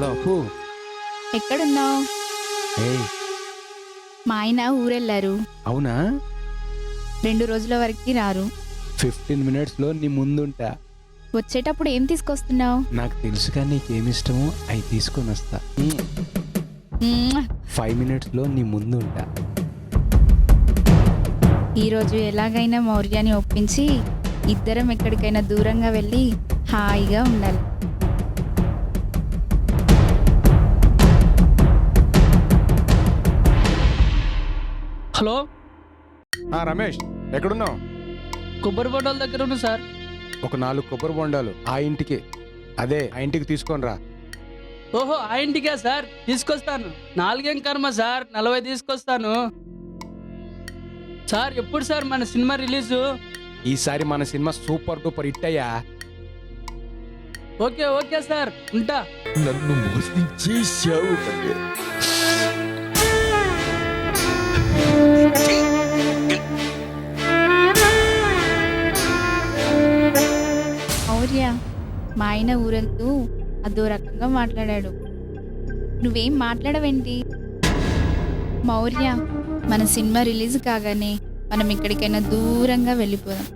Hello అప్పు. ఎక్కడున్నావు? ఏయ్, మా ఆయన ఊరెళ్ళారు. అవునా? 2 రోజుల వరకు రారు. 15 మినిట్స్లో నీ ముందుంటా. వచ్చేటప్పుడు ఏం తీసుకొస్తున్నావు? నాకు తెలుసుగా నీకేమిష్టమో అవి తీసుకొని వస్తా. 5 మినిట్స్లో నీ ముందుంటా. ఈరోజు ఎలాగైనా మౌర్యాన్ని ఒప్పించి ఇద్దరం ఎక్కడికైనా దూరంగా వెళ్ళి హాయిగా ఉండాలి. హలో, రమేష్ ఎక్కడున్నావు? కొబ్బరి బొండాల దగ్గర ఉన్నా సార్. ఒక 4 కొబ్బరి బొండాలు ఆ ఇంటికి తీసుకొని రా. ఓహో, ఆ ఇంటికా సార్? తీసుకొస్తాను. 4 కర్మ సార్, 40 తీసుకొస్తాను సార్. ఎప్పుడు సార్ మన సినిమా రిలీజు? ఈసారి మన సినిమా సూపర్ డూపర్ హిట్ అయ్యా. ఓకే ఓకే సార్, ఉంటా. నన్ను మోసం చేశావు. మౌర్య, మా ఆయన ఊరెళ్తూ అదో రకంగా మాట్లాడాడు. నువ్వేం మాట్లాడవేంటి? మౌర్య, మన సినిమా రిలీజ్ కాగానే మనం ఎక్కడికైనా దూరంగా వెళ్ళిపోదాం.